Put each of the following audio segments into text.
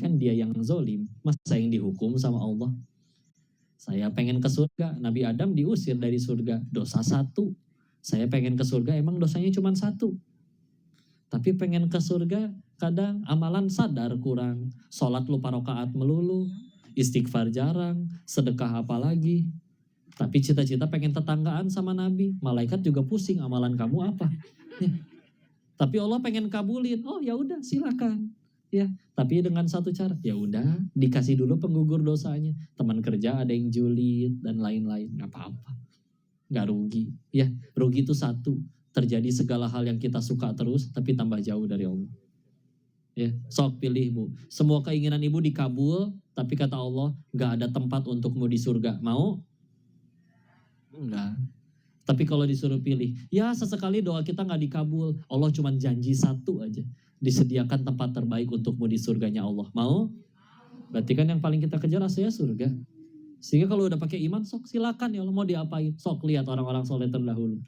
kan dia yang zolim, masa yang dihukum sama Allah. Saya pengen ke surga, Nabi Adam diusir dari surga, dosa satu. Saya pengen ke surga, emang dosanya cuma satu. Tapi pengen ke surga, kadang amalan sadar kurang. Sholat lupa rakaat melulu, istighfar jarang, sedekah apalagi. Tapi cita-cita pengen tetanggaan sama Nabi. Malaikat juga pusing, amalan kamu apa? Ya. Tapi Allah pengen kabulin, oh ya udah silakan. Ya, tapi dengan satu cara, ya udah dikasih dulu penggugur dosanya. Teman kerja ada yang julid dan lain-lain, nggak apa-apa, nggak rugi. Ya, rugi itu satu, terjadi segala hal yang kita suka terus, tapi tambah jauh dari Allah. Ya, sok pilih bu. Semua keinginan ibu dikabul, tapi kata Allah nggak ada tempat untukmu di surga. Mau? Enggak. Tapi kalau disuruh pilih, ya sesekali doa kita nggak dikabul. Allah cuma janji satu aja. Disediakan tempat terbaik untukmu di surganya Allah. Mau? Berarti kan yang paling kita kejar rasanya surga. Sehingga kalau udah pakai iman, sok silakan ya Allah mau diapain. Sok lihat orang-orang soleh terdahulu.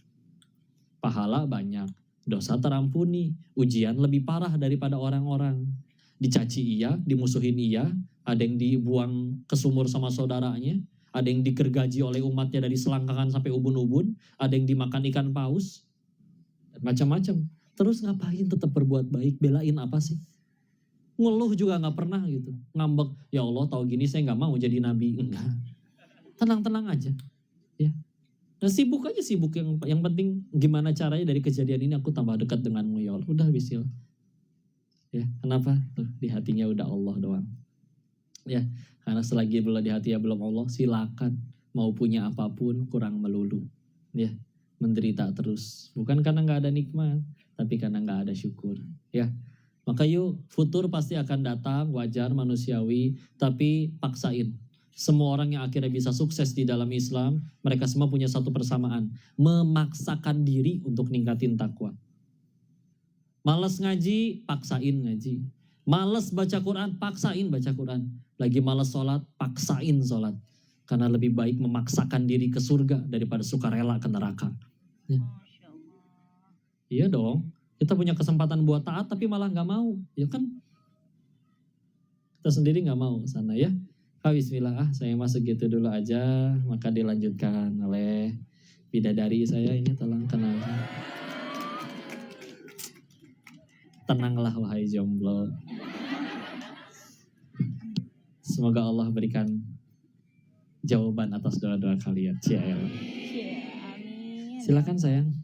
Pahala banyak, dosa terampuni, ujian lebih parah daripada orang-orang. Dicaci iya, dimusuhin iya, ada yang dibuang ke sumur sama saudaranya, ada yang digergaji oleh umatnya dari selangkangan sampai ubun-ubun, ada yang dimakan ikan paus, macam-macam. Terus ngapain tetap berbuat baik, belain apa sih? Ngeluh juga nggak pernah gitu, ngambek, ya Allah tahu gini saya nggak mau jadi nabi. Enggak, tenang-tenang aja. Ya. Nah, sibuk aja, sibuk yang penting gimana caranya dari kejadian ini aku tambah dekat denganmu ya Allah. Udah bisil. Ya, kenapa? Tuh, di hatinya udah Allah doang. Ya, karena selagi belum di hati ya belum Allah, silakan mau punya apapun kurang melulu. Ya, menderita terus. Bukan karena nggak ada nikmat, tapi karena nggak ada syukur. Ya, maka yuk, futur pasti akan datang, wajar, manusiawi, tapi paksain. Semua orang yang akhirnya bisa sukses di dalam Islam, mereka semua punya satu persamaan, memaksakan diri untuk ningkatin takwa. Males ngaji, paksain ngaji. Males baca Quran, paksain baca Quran. Lagi males sholat, paksain sholat. Karena lebih baik memaksakan diri ke surga daripada sukarela ke neraka. Ya. Iya dong, kita punya kesempatan buat taat tapi malah nggak mau, ya kan? Kita sendiri nggak mau sana ya. Bismillah, saya masuk gitu dulu aja, maka dilanjutkan oleh bidadari saya ini, tolong kenal. Tenanglah wahai jomblo. Semoga Allah berikan jawaban atas doa-doa kalian. CL. Silakan sayang.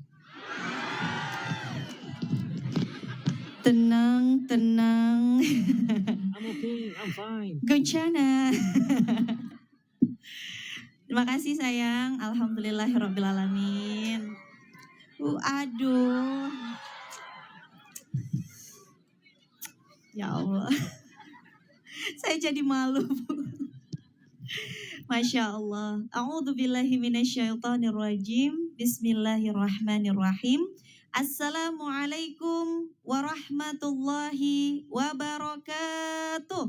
Tenang. I'm okay, I'm fine. Goncana. Terima kasih sayang. Alhamdulillahirrabbilalamin. Aduh. Ya Allah. Saya jadi malu. Masya Allah. A'udzubillahi minasyaitonirrajim. Bismillahirrahmanirrahim. Assalamualaikum warahmatullahi wabarakatuh.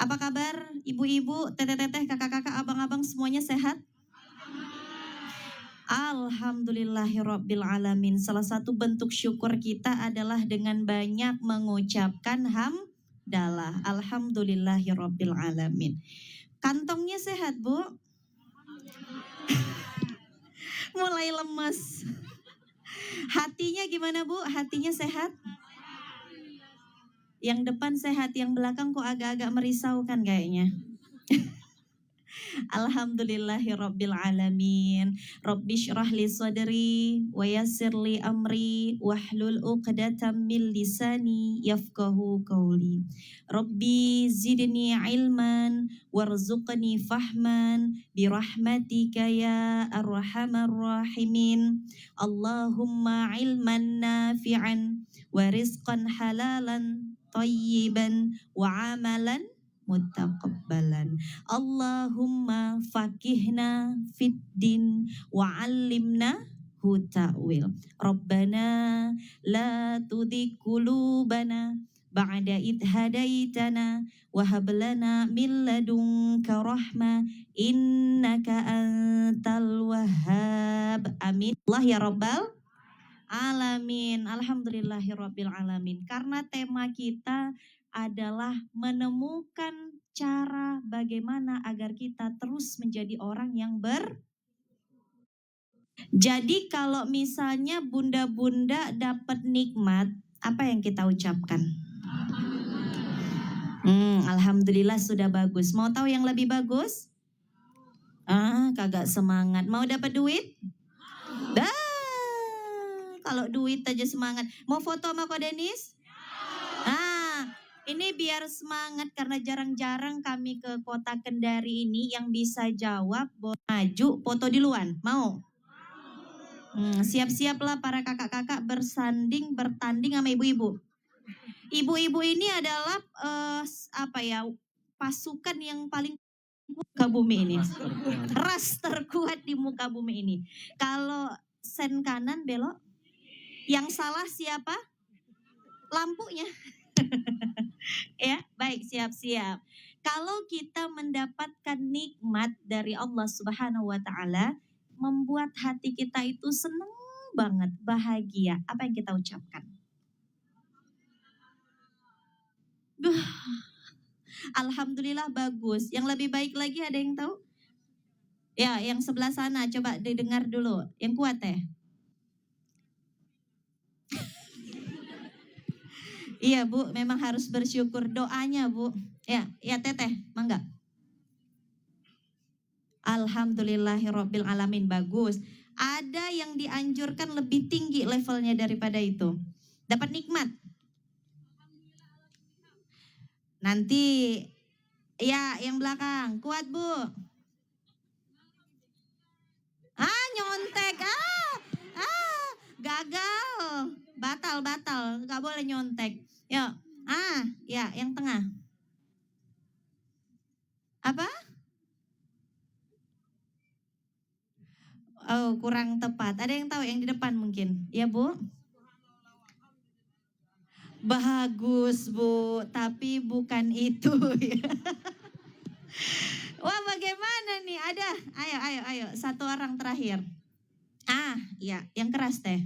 Apa kabar ibu-ibu, teteh-teteh, kakak-kakak, abang-abang semuanya sehat? Alhamdulillahirrabbilalamin. Salah satu bentuk syukur kita adalah dengan banyak mengucapkan hamdalah. Alhamdulillahirrabbilalamin. Kantongnya sehat, Bu? Mulai lemes. Hatinya gimana, Bu? Hatinya sehat? Yang depan sehat, yang belakang kok agak-agak merisaukan kayaknya. Alhamdulillahirrabbilalamin. Rabbi syrah li sadri wa yassir li amri wahlul uqdatam min lisani yafqahu qawli. Rabbi zidni ilman warzuqni fahman birahmatika ya arhamar rahimin. Allahumma ilman nafi'an wa rizqan halalan tayyiban wa amalan muttaqabbalan. Allahumma faqihna fid din wa 'allimna hu ta'wil. Rabbana la tudzi qulubana ba'da id hadaitana wa hab lana min ladunka rahmah innaka antal wahhab. Amin. Allah ya rabbal alamin. Alhamdulillahirabbil alamin. Karena tema kita adalah menemukan cara bagaimana agar kita terus menjadi orang yang Jadi kalau misalnya bunda-bunda dapat nikmat, apa yang kita ucapkan? Alhamdulillah sudah bagus. Mau tahu yang lebih bagus? Kagak semangat. Mau dapat duit? Dah, kalau duit aja semangat. Mau foto sama Ko Denis? Ini biar semangat karena jarang-jarang kami ke kota Kendari ini yang bisa jawab maju foto di luar. Mau? Siap-siaplah para kakak-kakak bertanding sama ibu-ibu. Ibu-ibu ini adalah pasukan yang paling muka bumi ini. Ras terkuat di muka bumi ini. Kalau sen kanan belok, yang salah siapa? Lampunya. Ya, baik, siap-siap. Kalau kita mendapatkan nikmat dari Allah Subhanahu wa taala, membuat hati kita itu senang banget, bahagia. Apa yang kita ucapkan? Alhamdulillah bagus. Yang lebih baik lagi ada yang tahu? Ya, yang sebelah sana coba didengar dulu. Yang kuat ya. Iya Bu, memang harus bersyukur doanya Bu. Ya Teteh, mangga. Alhamdulillahirabbil alamin, bagus. Ada yang dianjurkan lebih tinggi levelnya daripada itu. Dapat nikmat. Nanti ya yang belakang, kuat Bu. Nyontek. Gagal. Batal. Gak boleh nyontek. Yuk. Ya yang tengah. Apa? Oh, kurang tepat. Ada yang tahu yang di depan mungkin? Ya, Bu? Bagus, Bu. Tapi bukan itu. Wah, bagaimana nih? Ada. Ayo. Satu orang terakhir. Ya, yang keras teh.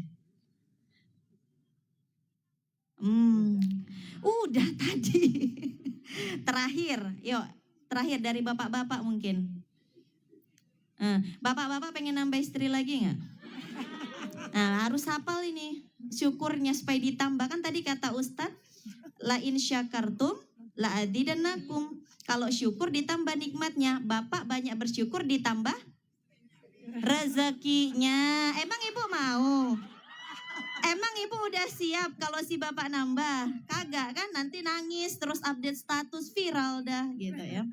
Udah tadi. Terakhir. Yuk, terakhir dari bapak-bapak mungkin. Bapak-bapak pengen nambah istri lagi nggak? Harus hafal ini syukurnya supaya ditambah. Kan tadi kata Ustadz, la in syakartum la azidannakum. Kalau syukur ditambah nikmatnya. Bapak banyak bersyukur ditambah rezekinya. Emang ibu mau? Emang ibu udah siap kalau si bapak nambah? Kagak kan, nanti nangis terus update status viral dah gitu ya.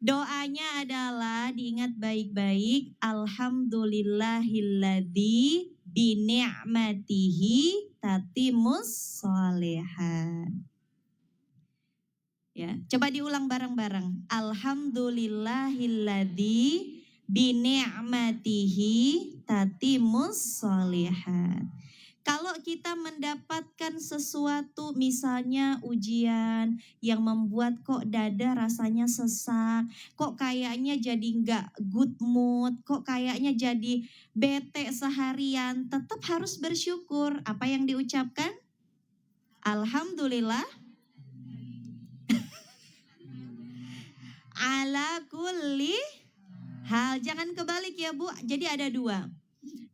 Doanya adalah diingat baik-baik, alhamdulillahilladzi bini'matihi tatimus sholihat. Ya, coba diulang bareng-bareng. Alhamdulillahilladzi bini'matihi tatimus sholihat. Kalau kita mendapatkan sesuatu, misalnya ujian yang membuat kok dada rasanya sesak, kok kayaknya jadi nggak good mood, kok kayaknya jadi bete seharian, tetap harus bersyukur. Apa yang diucapkan? Alhamdulillah ala kulli hal. Jangan kebalik ya Bu, jadi ada dua.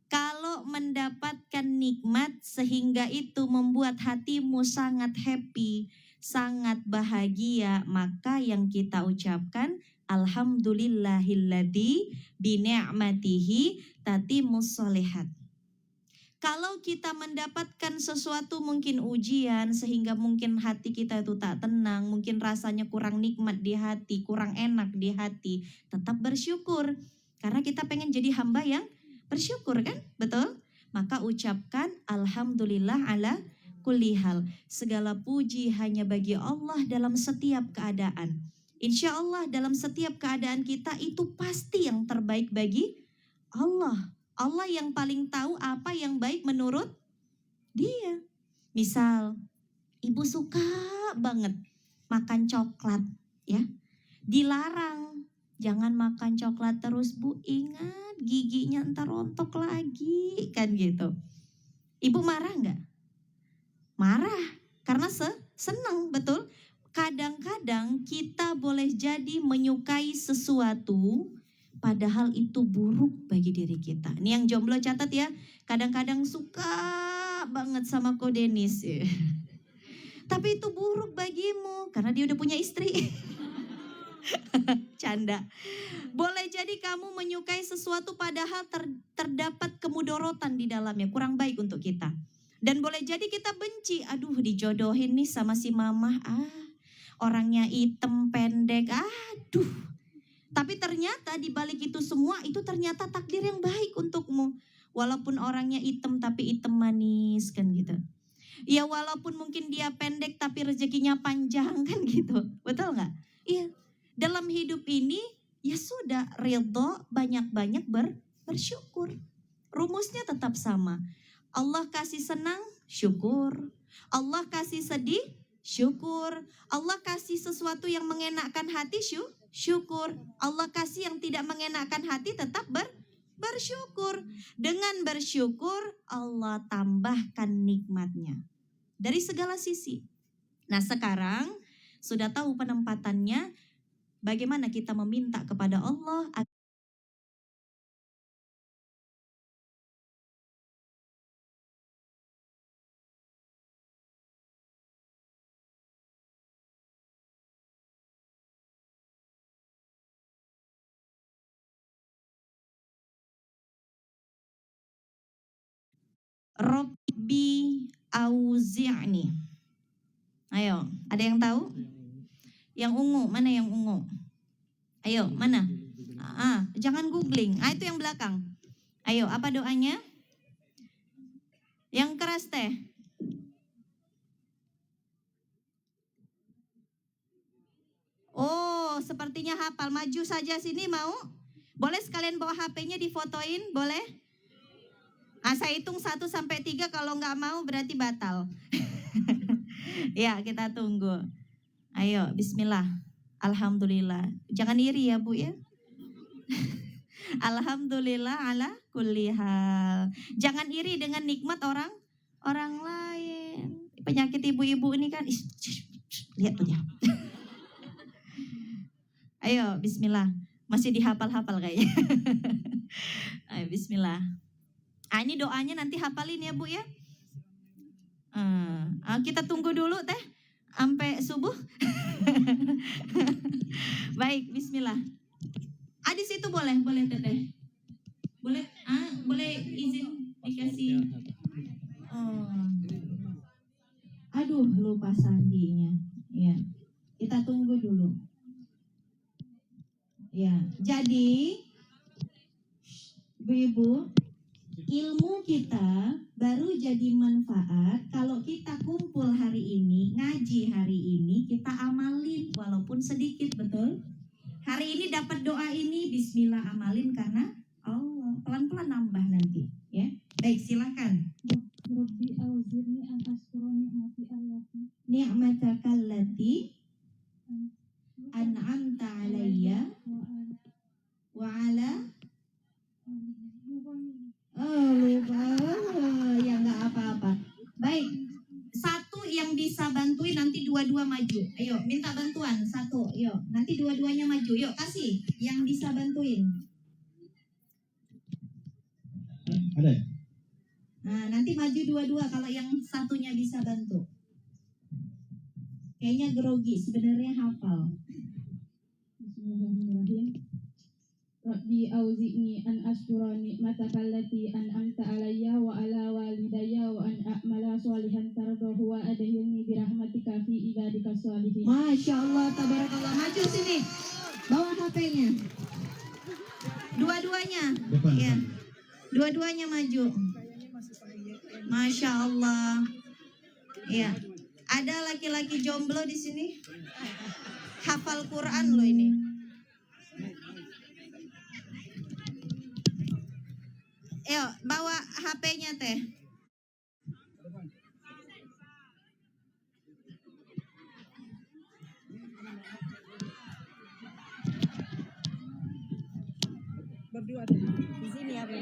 Kalau mendapatkan nikmat sehingga itu membuat hatimu sangat happy, sangat bahagia, maka yang kita ucapkan alhamdulillahilladzi bini'matihi tatimus sholihat. Kalau kita mendapatkan sesuatu mungkin ujian sehingga mungkin hati kita itu tak tenang, mungkin rasanya kurang nikmat di hati, kurang enak di hati, tetap bersyukur. Karena kita pengen jadi hamba yang bersyukur kan, betul? Maka ucapkan alhamdulillah ala kulli hal. Segala puji hanya bagi Allah dalam setiap keadaan. Insya Allah dalam setiap keadaan kita itu pasti yang terbaik bagi Allah. Allah yang paling tahu apa yang baik menurut Dia. Misal, ibu suka banget makan coklat, ya. Dilarang, jangan makan coklat terus Bu, ingat giginya ntar rontok lagi, kan gitu. Ibu marah nggak? Marah, karena senang, betul? Kadang-kadang kita boleh jadi menyukai sesuatu padahal itu buruk bagi diri kita. Ini yang jomblo catat ya, kadang-kadang suka banget sama Ko Denis. Tapi itu buruk bagimu karena dia udah punya istri. Canda. Boleh jadi kamu menyukai sesuatu padahal terdapat kemudorotan di dalamnya, kurang baik untuk kita. Dan boleh jadi kita benci, aduh dijodohin nih sama si mamah, orangnya hitam pendek, aduh. Tapi ternyata di balik itu semua itu ternyata takdir yang baik untukmu. Walaupun orangnya hitam tapi hitam manis kan gitu. Ya walaupun mungkin dia pendek tapi rezekinya panjang kan gitu. Betul nggak? Iya. Dalam hidup ini ya sudah ridho, banyak-banyak bersyukur. Rumusnya tetap sama. Allah kasih senang, syukur. Allah kasih sedih, syukur. Allah kasih sesuatu yang mengenakkan hati, syukur. Allah kasih yang tidak mengenakkan hati, tetap bersyukur. Dengan bersyukur, Allah tambahkan nikmatnya. Dari segala sisi. Nah sekarang sudah tahu penempatannya, bagaimana kita meminta kepada Allah. Rabbi auzi'ni. Ayo, ada yang tahu? Yang ungu, mana yang ungu? Ayo, mana? Jangan googling. Itu yang belakang. Ayo, apa doanya? Yang keras teh. Oh, sepertinya hafal. Maju saja sini mau? Boleh sekalian bawa HP-nya difotoin? Boleh? Saya hitung 1 sampai 3, kalau nggak mau berarti batal. Ya, kita tunggu. Ayo, bismillah. Alhamdulillah. Jangan iri ya, Bu ya. Alhamdulillah ala kulli hal. Jangan iri dengan nikmat orang lain. Penyakit ibu-ibu ini kan, lihat tuh ya. Ayo, bismillah. Masih dihafal-hafal kayaknya. Ayo, bismillah. Ini doanya nanti hafalin ya, Bu ya. Kita tunggu dulu teh sampai subuh. Baik, bismillah. Di situ boleh teteh. Boleh, boleh izin dikasih. Aduh, lupa sandinya. Ya, kita tunggu dulu. Ya, jadi ibu-ibu, ilmu kita baru jadi manfaat kalau kita kumpul hari ini, ngaji hari ini, kita amalin walaupun sedikit, betul? Hari ini dapat doa ini, bismillah amalin karena Allah. Pelan-pelan nambah nanti, ya. Baik, silakan. Rabbi auzirni an ashkura ni'mataka allati an'amta alayya wa ala lupa. Ya nggak apa-apa. Baik, satu yang bisa bantuin nanti dua-dua maju. Ayo, minta bantuan satu. Yuk, nanti dua-duanya maju. Yuk, kasih yang bisa bantuin. Ada ya? Nah, nanti maju dua-dua kalau yang satunya bisa bantu. Kayaknya grogi, sebenarnya hafal. Bismillahirrahmanirrahim. Rabbi auzi'ni an ashkura ni'mataka allati an'amta alayya wa ala walidayya wa an a'mala sholihan tardahu wa adkhilni bi rahmatika fi ibadika sholihin. Masya Allah, tabarakallah. Maju sini. Bawa HP-nya. Dua-duanya. Ya. Dua-duanya maju. Masya Allah. Ya. Ada laki-laki jomblo di sini? Hafal Quran loh ini. Ayo, bawa HP-nya teh. Berdua di sini ya, Bu.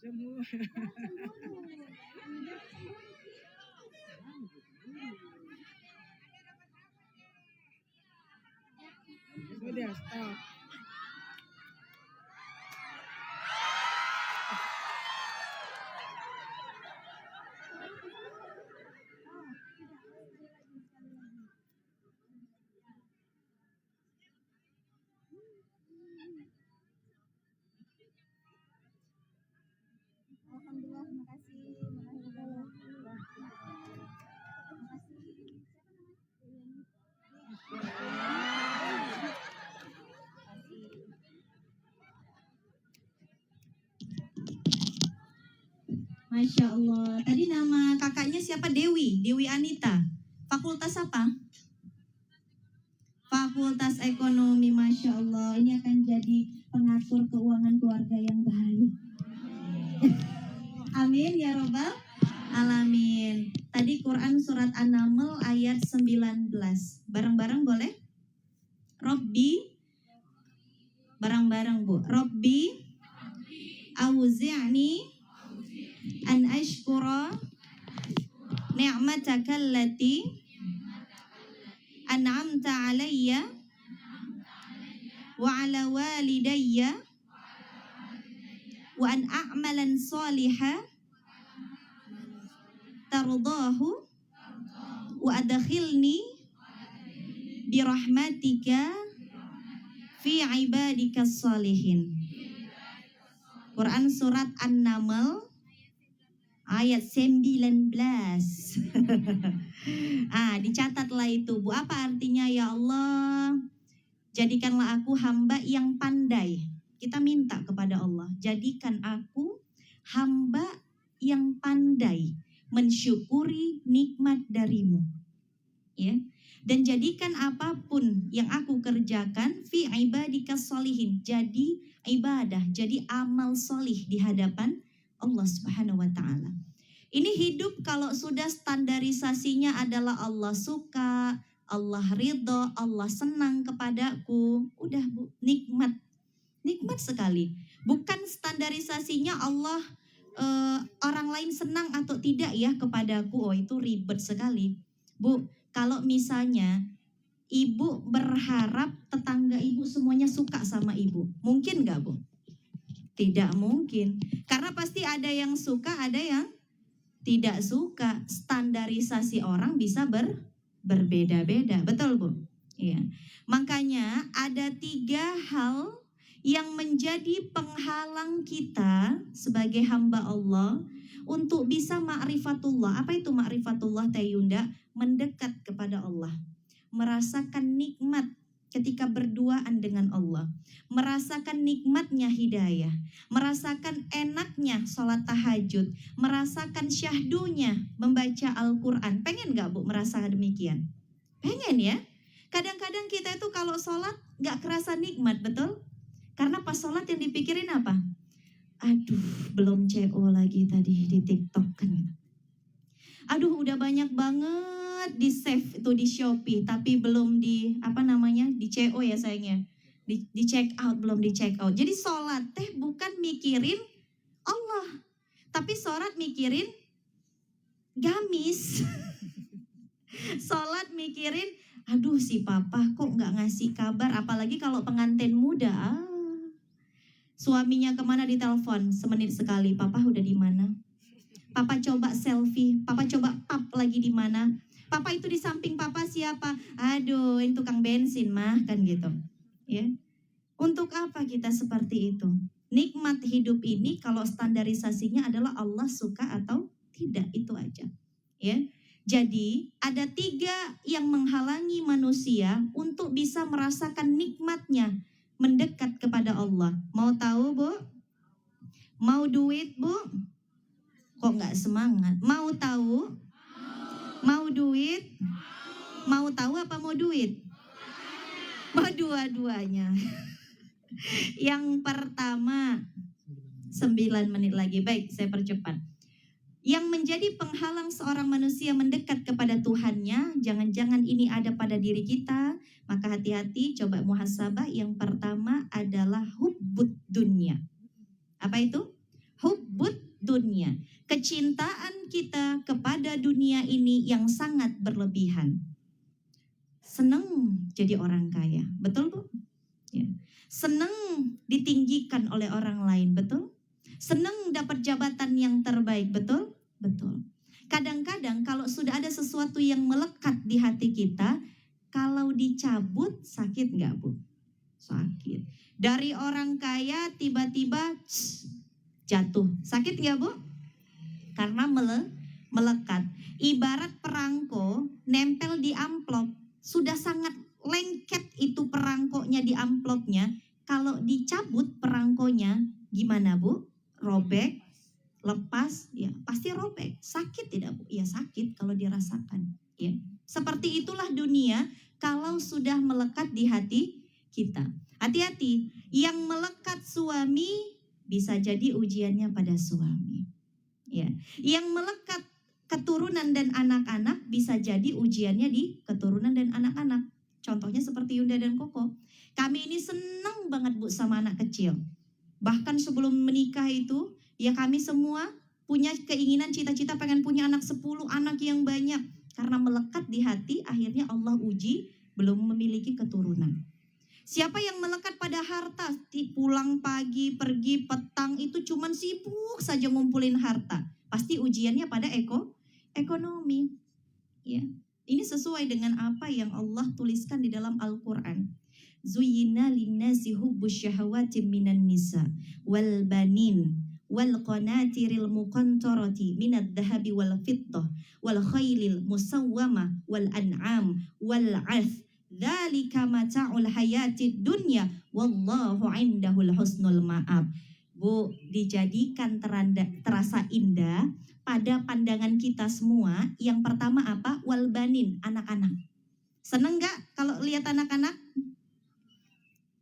Sudah stop. Alhamdulillah, makasih. Masya Allah. Tadi nama kakaknya siapa? Dewi Anita. Fakultas apa? Fakultas Ekonomi. Masya Allah. Ini akan jadi pengatur keuangan keluarga yang baik. Amin ya robbal alamin. Tadi Quran surat An-Naml ayat 19. Bareng-bareng boleh? Robbi. Bareng-bareng Bu. Robbi auzi'ni an ashkura ni'mataka allati an'amta alayya wa ala walidayya wa an a'malan salihan tardahu wa adkhilni bi rahmatika fi ibadikas salihin. Quran surat An-Naml ayat 19. Dicatatlah itu Bu. Apa artinya? Ya Allah, jadikanlah aku hamba yang pandai. Kita minta kepada Allah, jadikan aku hamba yang pandai mensyukuri nikmat darimu. Ya. Dan jadikan apapun yang aku kerjakan fi ibadikas solihin, jadi ibadah, jadi amal solih di hadapan Allah Subhanahu wa ta'ala. Ini hidup kalau sudah standarisasinya adalah Allah suka, Allah ridho, Allah senang kepadaku. Udah Bu, nikmat sekali. Bukan standarisasinya Allah orang lain senang atau tidak ya kepadaku. Oh, itu ribet sekali. Bu, kalau misalnya ibu berharap tetangga ibu semuanya suka sama ibu, mungkin nggak Bu? Tidak mungkin. Karena pasti ada yang suka, ada yang tidak suka. Standarisasi orang bisa berbeda-beda. Betul Bu? Iya. Makanya ada 3 hal yang menjadi penghalang kita sebagai hamba Allah untuk bisa ma'rifatullah. Apa itu ma'rifatullah Teh Yunda? Mendekat kepada Allah. Merasakan nikmat ketika berduaan dengan Allah. Merasakan nikmatnya hidayah. Merasakan enaknya sholat tahajud. Merasakan syahdunya membaca Al-Quran. Pengen gak Bu merasakan demikian? Pengen ya? Kadang-kadang kita itu kalau sholat gak kerasa nikmat, betul? Karena pas sholat yang dipikirin apa? Aduh, belum CO lagi tadi di TikTok kan. Aduh, udah banyak banget di save itu di Shopee, tapi belum di di CO ya sayangnya. Di check out, belum di check out. Jadi sholat teh bukan mikirin Allah, tapi sholat mikirin gamis. Sholat mikirin, aduh si papa kok nggak ngasih kabar, apalagi kalau pengantin muda. Suaminya kemana ditelepon semenit sekali, papa udah di mana? Papa coba selfie, papa coba pap lagi di mana? Papa itu di samping papa siapa? Aduh, ini tukang bensin mah kan gitu. Ya. Untuk apa kita seperti itu? Nikmat hidup ini kalau standarisasinya adalah Allah suka atau tidak, itu aja. Ya. Jadi ada 3 yang menghalangi manusia untuk bisa merasakan nikmatnya mendekat kepada Allah. Mau tahu Bu? Mau duit Bu? Kok nggak semangat? Mau tahu? Mau duit? Mau tahu apa mau duit? Mau dua-duanya. Yang pertama, 9 menit lagi. Baik, saya percepat. Yang menjadi penghalang seorang manusia mendekat kepada Tuhannya, jangan-jangan ini ada pada diri kita, maka hati-hati, coba muhasabah. Yang pertama adalah hubbud dunya. Apa itu? hubbud dunia. Kecintaan kita kepada dunia ini yang sangat berlebihan. Senang jadi orang kaya, betul Bu? Ya. Senang ditinggikan oleh orang lain, betul? Senang dapat jabatan yang terbaik, betul? Betul. Kadang-kadang kalau sudah ada sesuatu yang melekat di hati kita, kalau dicabut sakit nggak Bu? Sakit. Dari orang kaya tiba-tiba jatuh, sakit nggak Bu? Karena melekat. Ibarat perangko nempel di amplop, sudah sangat lengket itu perangkonya di amplopnya. Kalau dicabut perangkonya, gimana Bu? Robek, lepas, ya pasti robek. Sakit tidak Bu? Ya sakit kalau dirasakan. Ya. Seperti itulah dunia kalau sudah melekat di hati kita. Hati-hati, yang melekat suami bisa jadi ujiannya pada suami. Ya. Yang melekat keturunan dan anak-anak bisa jadi ujiannya di keturunan dan anak-anak. Contohnya seperti Yunda dan Koko. Kami ini senang banget Bu sama anak kecil. Bahkan sebelum menikah itu, ya kami semua punya keinginan cita-cita pengen punya anak 10 anak yang banyak. Karena melekat di hati, akhirnya Allah uji belum memiliki keturunan. Siapa yang melekat pada harta, pulang pagi, pergi petang itu cuman sibuk saja ngumpulin harta. Pasti ujiannya pada ekonomi. Ya. Ini sesuai dengan apa yang Allah tuliskan di dalam Al-Quran. Zuyyina linnasi hubbus syahawati minan nisa wal banin wal qanatiril muqantarati minad dhahabi wal fiddah wal khailil musawwamah wal an'am wal 'ath. Dzalika mata'ul hayatid dunya wallahu 'indahul husnul ma'ab. Bu, dijadikan terasa indah pada pandangan kita semua. Yang pertama apa? Walbanin, anak-anak. Seneng gak kalau lihat anak-anak?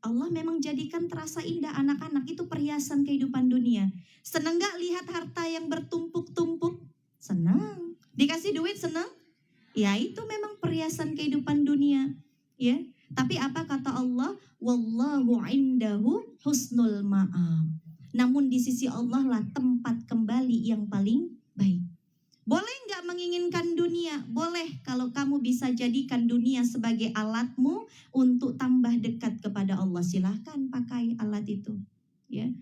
Allah memang jadikan terasa indah anak-anak, itu perhiasan kehidupan dunia. Seneng gak lihat harta yang bertumpuk-tumpuk? Senang. Dikasih duit senang? Ya itu memang perhiasan kehidupan dunia. Ya. Tapi apa kata Allah? Wallahu indahu husnul ma'ab. Namun di sisi Allah lah tempat kembali yang paling baik. Boleh nggak menginginkan dunia? Boleh kalau kamu bisa jadikan dunia sebagai alatmu untuk tambah dekat kepada Allah. Silahkan pakai alat itu. Ya.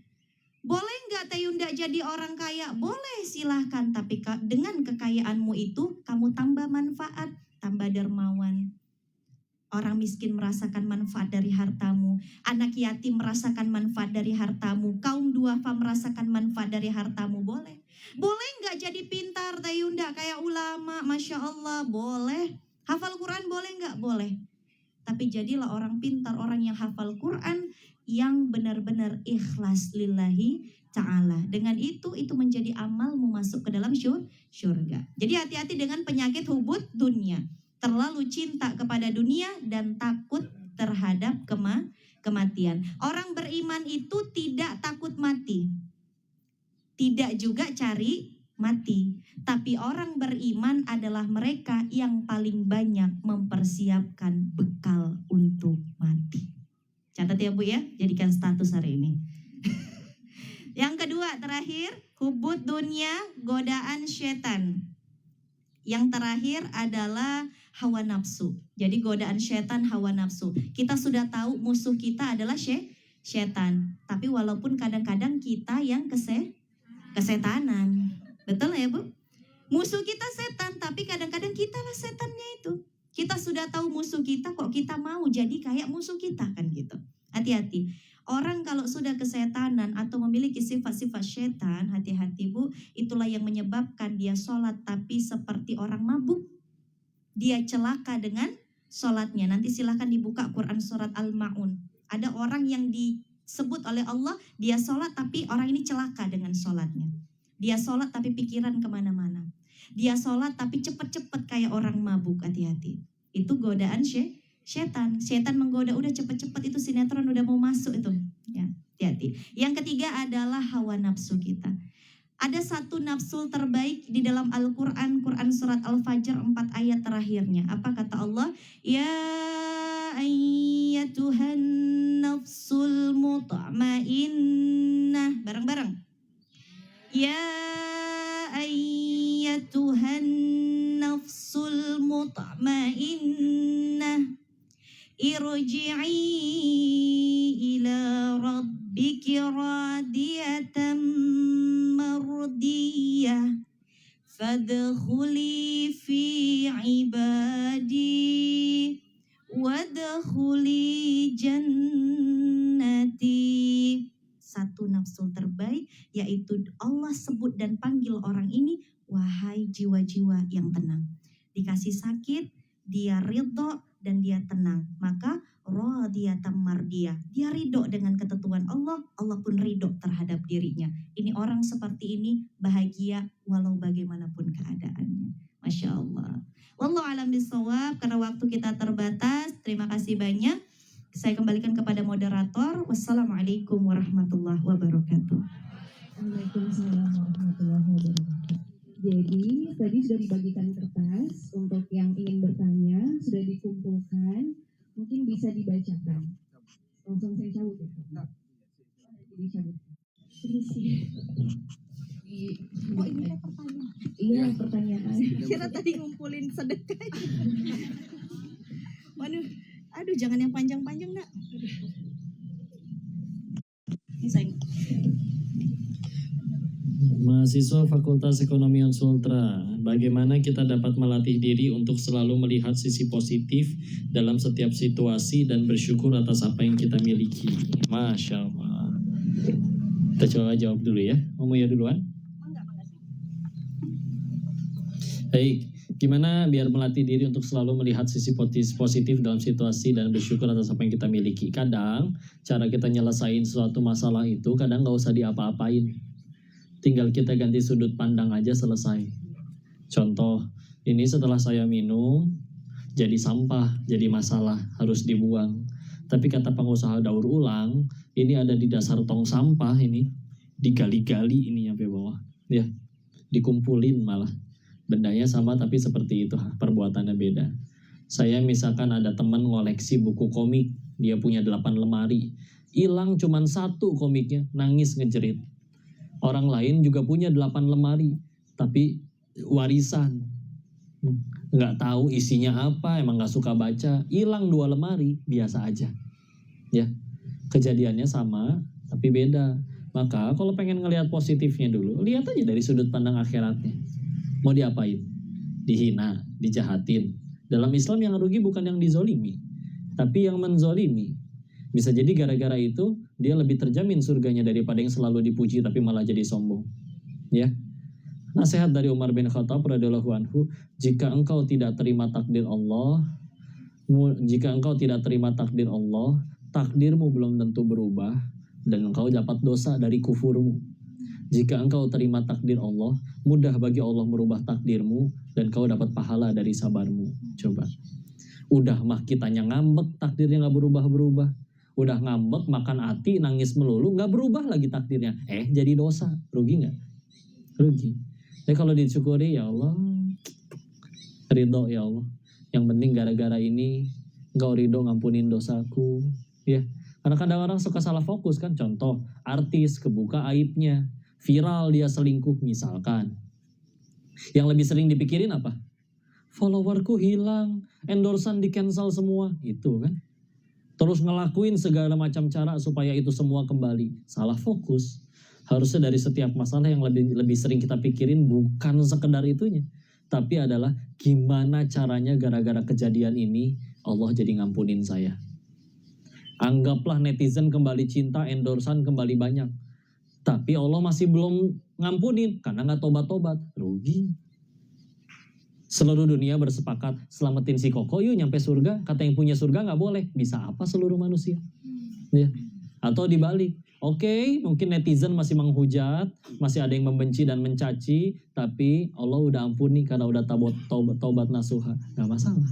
Boleh nggak Tayunda jadi orang kaya? Boleh, silahkan. Tapi dengan kekayaanmu itu kamu tambah manfaat, tambah dermawan. Orang miskin merasakan manfaat dari hartamu. Anak yatim merasakan manfaat dari hartamu. Kaum duafa merasakan manfaat dari hartamu. Boleh. Boleh nggak jadi pintar Tayunda kayak ulama? Masya Allah, boleh. Hafal Quran boleh nggak? Boleh. Tapi jadilah orang pintar, orang yang hafal Quran, yang benar-benar ikhlas lillahi ta'ala. Dengan itu menjadi amalmu masuk ke dalam syurga. Jadi hati-hati dengan penyakit hubud dunia. Terlalu cinta kepada dunia dan takut terhadap kematian. Orang beriman itu tidak takut mati. Tidak juga cari mati. Tapi orang beriman adalah mereka yang paling banyak mempersiapkan bekal untuk mati. Catat ya Bu ya, jadikan status hari ini. Yang kedua, terakhir, hubud dunia, godaan setan. Yang terakhir adalah hawa nafsu. Jadi godaan setan, hawa nafsu. Kita sudah tahu musuh kita adalah setan. Tapi walaupun kadang-kadang kita yang kesetanan. Betul ya Bu? Musuh kita setan, tapi kadang-kadang kita lah setannya itu. Kita sudah tahu musuh kita, kok kita mau jadi kayak musuh kita kan gitu. Hati-hati. Orang kalau sudah kesetanan atau memiliki sifat-sifat setan, hati-hati Bu, itulah yang menyebabkan dia sholat tapi seperti orang mabuk. Dia celaka dengan sholatnya. Nanti silahkan dibuka Quran surat Al-Ma'un. Ada orang yang disebut oleh Allah, dia sholat tapi orang ini celaka dengan sholatnya. Dia sholat tapi pikiran kemana-mana. Dia sholat tapi cepet-cepet kayak orang mabuk, hati-hati. Itu godaan setan. Setan menggoda, udah cepet-cepet itu sinetron udah mau masuk itu. Ya, hati-hati. Yang ketiga adalah hawa nafsu kita. Ada satu nafsu terbaik di dalam Al-Quran, Quran surat Al-Fajr 4 ayat terakhirnya. Apa kata Allah? Ya ayyatuhan nafsul mutmainnah. Bareng-bareng. Ya ayyatuhan nafsul mutmainnah irji'i ila rabbiki radiyatan mardiyah fadkhuli fi ibadi wadkhuli jannati. Satu nafsul terbaik, yaitu Allah sebut dan panggil orang ini, wahai jiwa-jiwa yang tenang. Dikasih sakit, dia ridho dan dia tenang. Maka radiyatan mardiyah, dia ridho dengan ketentuan Allah, Allah pun ridho terhadap dirinya. Ini orang seperti ini bahagia walau bagaimanapun keadaannya. Masya Allah. Wallahu a'lam bishawab, karena waktu kita terbatas. Terima kasih banyak. Saya kembalikan kepada moderator. Wassalamualaikum warahmatullahi wabarakatuh. Waalaikumsalam warahmatullahi wabarakatuh. Jadi tadi sudah dibagikan kertas untuk yang ingin bertanya, sudah dikumpulkan, mungkin bisa dibacakan. Langsung saya cabut ya. Jadi cabut. Terus Oh ini kan pertanyaan. iya pertanyaan. Kira tadi ngumpulin sedekah. Waduh, aduh jangan yang panjang-panjang nak. Ini saya. Mahasiswa Fakultas Ekonomi Sultra, bagaimana kita dapat melatih diri untuk selalu melihat sisi positif dalam setiap situasi dan bersyukur atas apa yang kita miliki? Masya Allah. Kita coba jawab dulu ya. Mau ya duluan? Baik, gimana biar melatih diri untuk selalu melihat sisi positif dalam situasi dan bersyukur atas apa yang kita miliki? Kadang, cara kita nyelesain suatu masalah itu kadang nggak usah diapa-apain. Tinggal kita ganti sudut pandang aja selesai. Contoh, ini setelah saya minum, jadi sampah, jadi masalah, harus dibuang. Tapi kata pengusaha daur ulang, ini ada di dasar tong sampah ini, digali-gali ini sampai bawah. Ya, dikumpulin malah. Bendanya sama tapi seperti itu, perbuatannya beda. Saya misalkan ada teman ngoleksi buku komik, dia punya 8 lemari. Hilang cuman 1 komiknya, nangis ngejerit. Orang lain juga punya 8 lemari, tapi warisan. Nggak tahu isinya apa, emang nggak suka baca. Hilang 2 lemari, biasa aja. Ya, kejadiannya sama, tapi beda. Maka kalau pengen ngelihat positifnya dulu, lihat aja dari sudut pandang akhiratnya. Mau diapain? Dihina, dijahatin. Dalam Islam yang rugi bukan yang dizolimi, tapi yang menzolimi. Bisa jadi gara-gara itu dia lebih terjamin surganya daripada yang selalu dipuji tapi malah jadi sombong. Ya. Nasihat dari Umar bin Khattab radhiyallahu anhu, jika engkau tidak terima takdir Allah, takdirmu belum tentu berubah dan engkau dapat dosa dari kufurmu. Jika engkau terima takdir Allah, mudah bagi Allah merubah takdirmu dan kau dapat pahala dari sabarmu. Coba. Udah mah kitanya ngambek, takdirnya nggak berubah-berubah. Udah ngambek, makan hati, nangis melulu, nggak berubah lagi takdirnya. Jadi dosa. Rugi nggak? Rugi. Jadi kalau disyukuri, ya Allah, ridho ya Allah. Yang penting gara-gara ini, engkau ridho ngampunin dosaku. Ya. Karena kadang orang suka salah fokus kan. Contoh, artis kebuka aibnya. Viral dia selingkuh misalkan. Yang lebih sering dipikirin apa? Followerku hilang, endorsan di cancel semua, itu kan. Terus ngelakuin segala macam cara supaya itu semua kembali. Salah fokus. Harusnya dari setiap masalah yang lebih sering kita pikirin bukan sekedar itunya, tapi adalah gimana caranya gara-gara kejadian ini Allah jadi ngampunin saya. Anggaplah netizen kembali cinta, endorsan kembali banyak. Tapi Allah masih belum ngampunin karena nggak tobat-tobat, rugi. Seluruh dunia bersepakat selamatin si Koko, yuk nyampe surga. Kata yang punya surga nggak boleh, bisa apa seluruh manusia? Ya. Atau dibalik, oke, mungkin netizen masih menghujat, masih ada yang membenci dan mencaci, tapi Allah udah ampuni karena udah taubat nasuha, nggak masalah.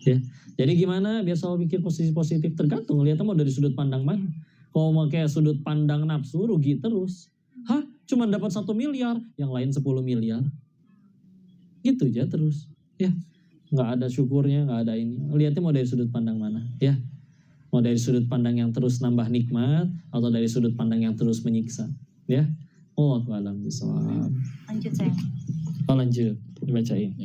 Ya. Jadi gimana biar selalu mikir positif, tergantung lihatnya mau dari sudut pandang mana. Kalau mau kayak sudut pandang nafsu, rugi terus. Hah? Cuma dapat 1 miliar, yang lain 10 miliar. Gitu aja terus. Ya, nggak ada syukurnya, nggak ada ini. Lihatnya mau dari sudut pandang mana? Ya, mau dari sudut pandang yang terus nambah nikmat, atau dari sudut pandang yang terus menyiksa? Ya, Wallahu a'lam bishawab. Lanjut saya. Oh lanjut, dibacain.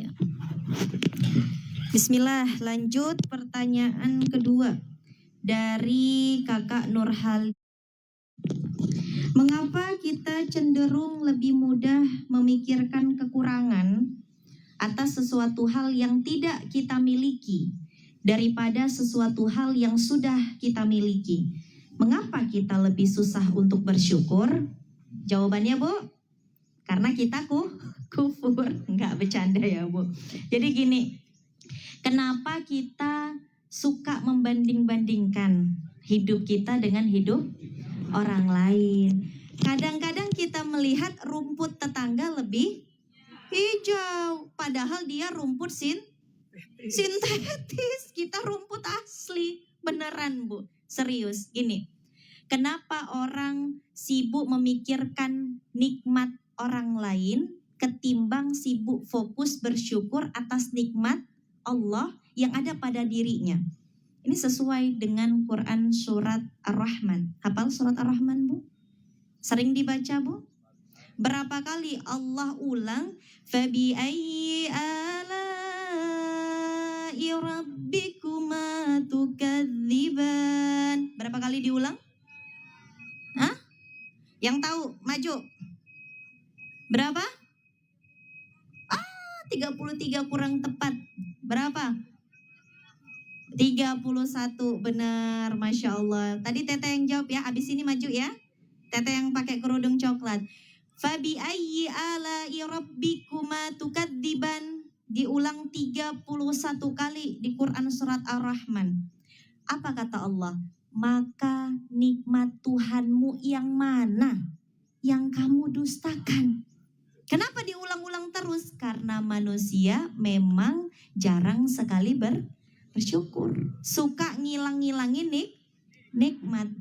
Bismillah, lanjut pertanyaan kedua dari Kakak Nurhal. Mengapa kita cenderung lebih mudah memikirkan kekurangan atas sesuatu hal yang tidak kita miliki daripada sesuatu hal yang sudah kita miliki? Mengapa kita lebih susah untuk bersyukur? Jawabannya Bu, karena kita kufur. Enggak, bercanda ya Bu. Jadi gini, kenapa kita suka membanding-bandingkan hidup kita dengan hidup orang lain? Kadang-kadang kita melihat rumput tetangga lebih hijau, padahal dia rumput sintetis. Kita rumput asli. Beneran Bu, serius. Gini, kenapa orang sibuk memikirkan nikmat orang lain ketimbang sibuk fokus bersyukur atas nikmat Allah yang ada pada dirinya? Ini sesuai dengan Quran surat Ar-Rahman. Hafal surat Ar-Rahman Bu? Sering dibaca Bu? Berapa kali Allah ulang fabi ayyi ala'i rabbikuma tukadziban? Berapa kali diulang? Hah? Yang tahu maju. Berapa? 33 kurang tepat. Berapa? 31, benar, Masya Allah. Tadi Tete yang jawab ya, abis ini maju ya. Tete yang pakai kerudung coklat. Fabi ayyi ala'i rabbikuma tukadziban, diulang 31 kali di Quran surat Ar-Rahman. Apa kata Allah? Maka nikmat Tuhanmu yang mana yang kamu dustakan? Kenapa diulang-ulang terus? Karena manusia memang jarang sekali bersyukur. Suka ngilang-ngilangin nikmat.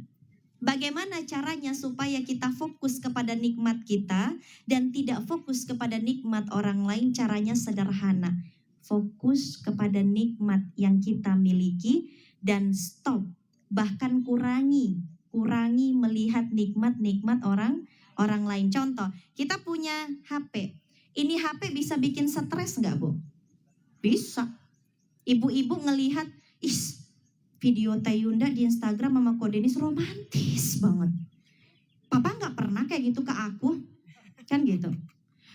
Bagaimana caranya supaya kita fokus kepada nikmat kita dan tidak fokus kepada nikmat orang lain? Caranya sederhana. Fokus kepada nikmat yang kita miliki dan stop. Bahkan kurangi melihat nikmat-nikmat orang lain. Contoh, kita punya HP. Ini HP bisa bikin stres nggak Bu? Bisa. Ibu-ibu ngelihat, video Tayunda di Instagram sama Ko Denis romantis banget. Papa nggak pernah kayak gitu ke aku, kan gitu.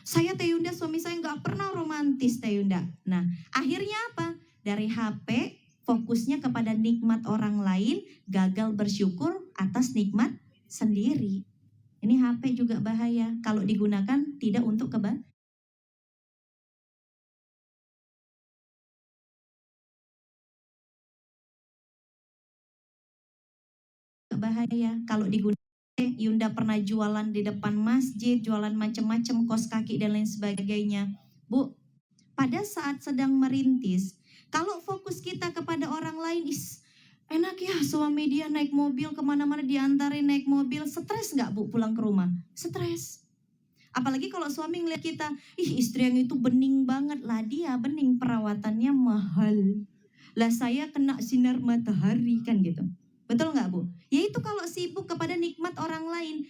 Saya Tayunda, suami saya nggak pernah romantis Tayunda. Nah, akhirnya apa? Dari HP fokusnya kepada nikmat orang lain, gagal bersyukur atas nikmat sendiri. Ini HP juga bahaya kalau digunakan tidak untuk bahaya kalau digunakan. Yunda pernah jualan di depan masjid, jualan macam-macam, kos kaki dan lain sebagainya. Bu, pada saat sedang merintis, kalau fokus kita kepada orang lain, enak ya suami dia naik mobil kemana-mana diantarin naik mobil, stres nggak Bu pulang ke rumah? Stres. Apalagi kalau suami ngeliat kita, istri yang itu bening banget lah, dia bening perawatannya mahal. Lah saya kena sinar matahari kan gitu. Betul nggak Bu? Yaitu kalau sibuk kepada nikmat orang lain.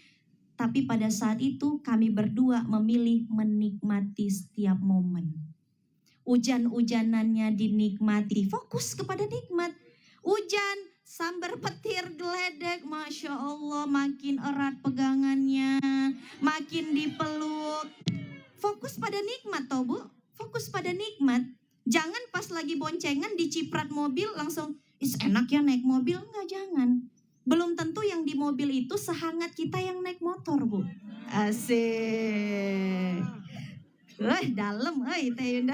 Tapi pada saat itu kami berdua memilih menikmati setiap momen. Hujan-hujanannya dinikmati, fokus kepada nikmat. Hujan, sambar petir geledek, Masya Allah, makin erat pegangannya, makin dipeluk. Fokus pada nikmat toh Bu, fokus pada nikmat. Jangan pas lagi boncengan diciprat mobil langsung, enak ya naik mobil. Enggak, jangan. Belum tentu yang di mobil itu sehangat kita yang naik motor Bu. Asik. Dalam, Tayunda.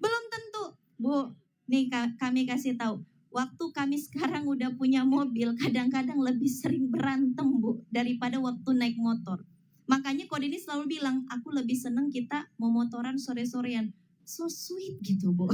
Belum tentu Bu. Nih kami kasih tahu. Waktu kami sekarang udah punya mobil, kadang-kadang lebih sering berantem Bu daripada waktu naik motor. Makanya Ko Denis selalu bilang, aku lebih seneng kita mau motoran sore-sorean. So sweet gitu Bu.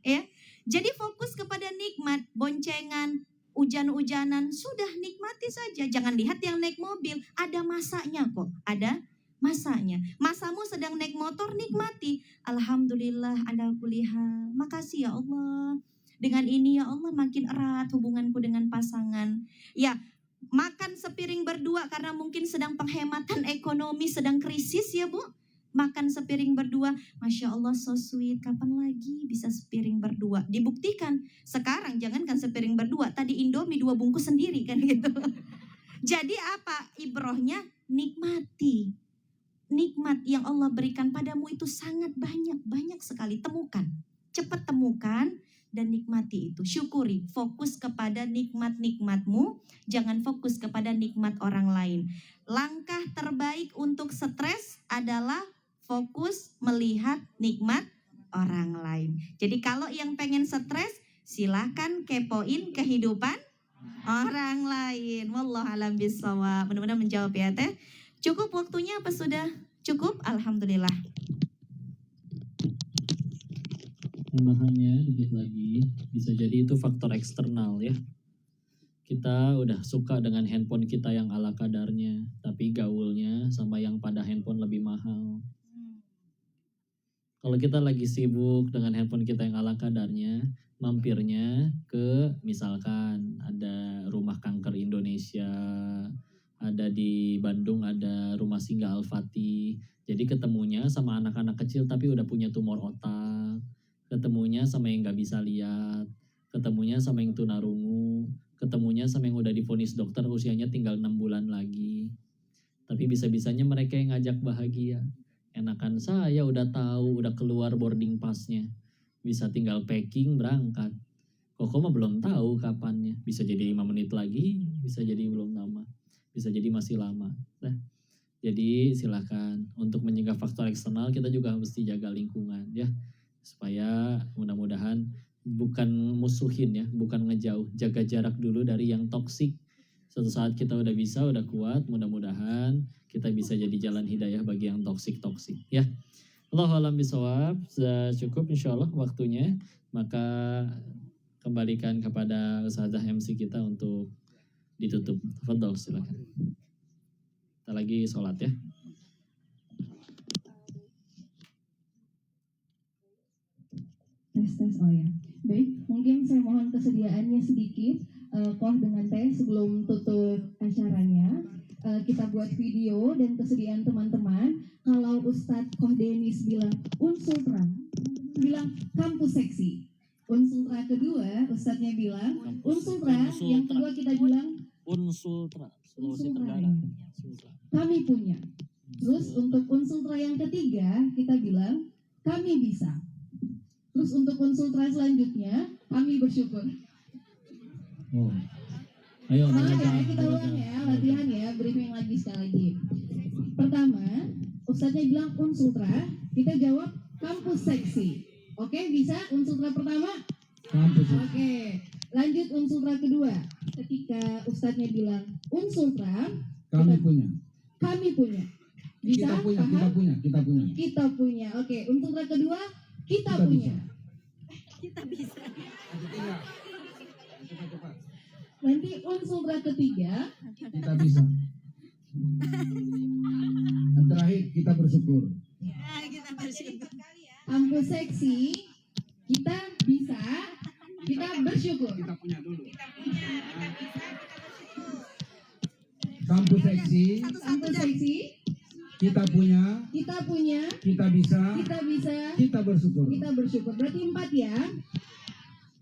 Ya, jadi fokus kepada nikmat, boncengan, hujan-hujanan, sudah nikmati saja. Jangan lihat yang naik mobil, ada masanya kok, ada masanya. Masamu sedang naik motor, nikmati. Alhamdulillah ala kulli hal. Makasih ya Allah. Dengan ini ya Allah makin erat hubunganku dengan pasangan. Ya, Makan sepiring berdua karena mungkin sedang penghematan ekonomi, sedang krisis ya Bu. Makan sepiring berdua, Masya Allah so sweet, kapan lagi bisa sepiring berdua? Dibuktikan, sekarang jangankan sepiring berdua, tadi Indomie 2 bungkus sendiri kan gitu. Jadi apa ibrohnya? Nikmati. Nikmat yang Allah berikan padamu itu sangat banyak sekali. Temukan, cepat temukan dan nikmati itu. Syukuri, fokus kepada nikmat-nikmatmu, jangan fokus kepada nikmat orang lain. Langkah terbaik untuk stres adalah fokus melihat nikmat orang lain. Jadi kalau yang pengen stres, silahkan kepoin kehidupan orang lain. Wallahu a'lam bishawab. Mudah-mudahan menjawab ya Teh. Cukup waktunya apa sudah cukup? Alhamdulillah. Tambahannya dikit lagi, bisa jadi itu faktor eksternal ya. Kita udah suka dengan handphone kita yang ala kadarnya, tapi gaulnya sama yang pada handphone lebih mahal. Kalau kita lagi sibuk dengan handphone kita yang ala kadarnya, mampirnya ke misalkan ada Rumah Kanker Indonesia, ada di Bandung ada Rumah Singgah Al-Fatih. Jadi ketemunya sama anak-anak kecil tapi udah punya tumor otak, ketemunya sama yang nggak bisa lihat, ketemunya sama yang tunarungu, ketemunya sama yang udah divonis dokter usianya tinggal 6 bulan lagi. Tapi bisa-bisanya mereka yang ngajak bahagia. Enakan saya udah tahu, udah keluar boarding pass-nya. Bisa tinggal packing berangkat. Koko mah belum tahu kapannya. Bisa jadi 5 menit lagi, bisa jadi belum lama. Bisa jadi masih lama. Nah, jadi silakan untuk mencegah faktor eksternal kita juga mesti jaga lingkungan ya. Supaya mudah-mudahan bukan musuhin ya, bukan ngejauh. Jaga jarak dulu dari yang toksik. Suatu saat kita udah bisa, udah kuat, mudah-mudahan kita bisa jadi jalan hidayah bagi yang toksik-toksik ya. Allahu a'lam bishawab. Sudah cukup insyaallah waktunya. Maka kembalikan kepada Ustazah MC kita untuk ditutup. Tafadhol silakan. Kita lagi sholat ya. Tes oh ya. Baik, mungkin saya mohon kesediaannya sedikit Koh dengan Teh sebelum tutup acaranya. Kita buat video dan kesediaan teman-teman. Kalau Ustadz Koh Denis bilang Unsultra, bilang kampus seksi. Unsultra kedua, Ustadznya bilang Unsultra, yang kedua kita bilang Unsultra, Sulawesi Unsultra. Tenggara. Kami punya. Terus untuk Unsultra yang ketiga kita bilang kami bisa. Terus untuk Unsultra selanjutnya kami bersyukur. Oh. Ayo Semangat ya, kita ulang ya, latihan ya, briefing lagi sekali lagi. Pertama, Ustadznya bilang Unsultra, kita jawab kampus seksi. Oke, bisa Unsultra pertama? Kampus. Oke, lanjut Unsultra kedua. Ketika Ustadznya bilang Unsultra, Kami punya. kami punya. Bisa? Kita punya, Paham? kita punya, kita punya. Kita punya. Oke, Unsultra kedua, kita Kita punya. Kita bisa. Cepat. Nanti Unsultra ketiga, Kita bisa. Dan terakhir kita bersyukur. Kita bersyukur. kampus seksi, kita bisa, kita bersyukur. Kita punya dulu. Kampus seksi, Kampus seksi, kita punya, kita bisa, kita bisa, kita bersyukur. kita bersyukur. Berarti 4 ya.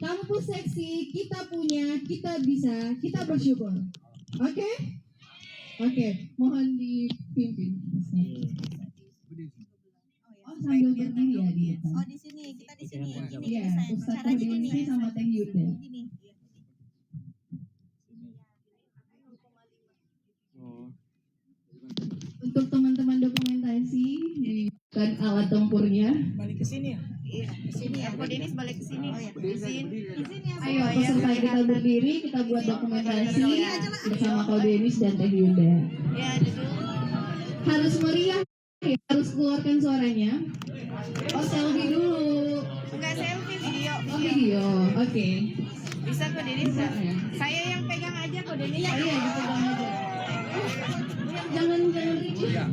Kampus seksi, kita punya, kita bisa, kita bersyukur. Oke? Oke, mohon dipimpin. Oh, sambil berdiri ya di depan. Oh di sini, kita di sini. Ini Iya, desain. Ustaz Caranya gini. Denis sama Teh Yuda. Gini. Untuk teman-teman dokumentasi, bukan alat tempurnya. Balik ke sini ya? Iya, di sini ya. Kok Denis balik ke sini? Oh ya. Izin. Ayo peserta kita berdiri, kita buat dokumentasi bersama Kau Denis dan Teh Yuda. Ya, duduk. Harus meriah, ya, harus keluarkan suaranya. Oh, selfie dulu. Enggak selfie, video. Oh, video. Oke. Bisa kok Denis Bisa enggak? ya. Saya yang pegang aja kok Denis. Oh, iya, dipegang aja. Jangan ribut. Ya,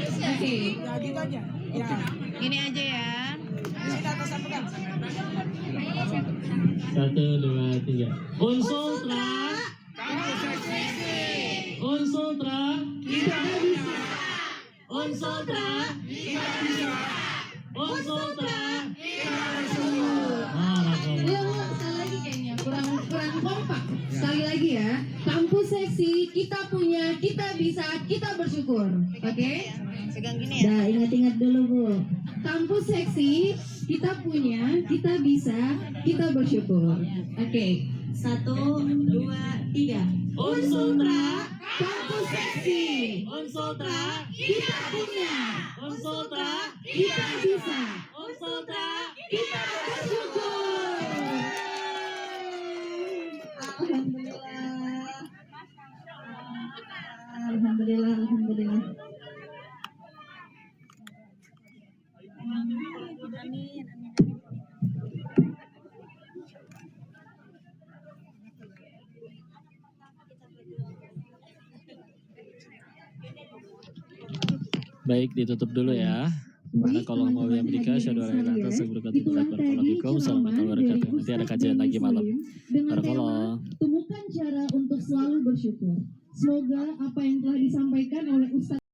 Oke. Ya gitu aja. Ya. Ini aja ya. Kita atas pegang. 1, 2, 3. Unsultra. kampus seksi, Sultra, kita bisa. Unsultra, Unsultra. Ulang sekali lagi kayaknya kurang kompak. Sekali lagi ya. Kampus seksi kita punya, kita bisa, kita bersyukur. Oke? Pegang gini ya. Nah, ingat-ingat dulu Bu. Kampus seksi kita punya, kita bisa, kita bersyukur. Oke. 1, 2, 3. Unsultra, Kampus seksi Unsultra, kita punya, Unsultra, kita bisa, Unsultra. kita bersyukur. Alhamdulillah. Alhamdulillah, alhamdulillah. Baik, ditutup dulu ya. Baik, Kalau mau teman-teman Amerika, hadirin syahadu ala ilaha illallah, sekalian, astagfirullahaladzim, itulah tadi Assalamualaikum ceramah warahmatullahi dari wabarakatuh. Nanti ada Ustadz kajian lagi malam. Muslim dengan tema Barakallah. temukan cara untuk selalu bersyukur. Semoga apa yang telah disampaikan oleh Ustadz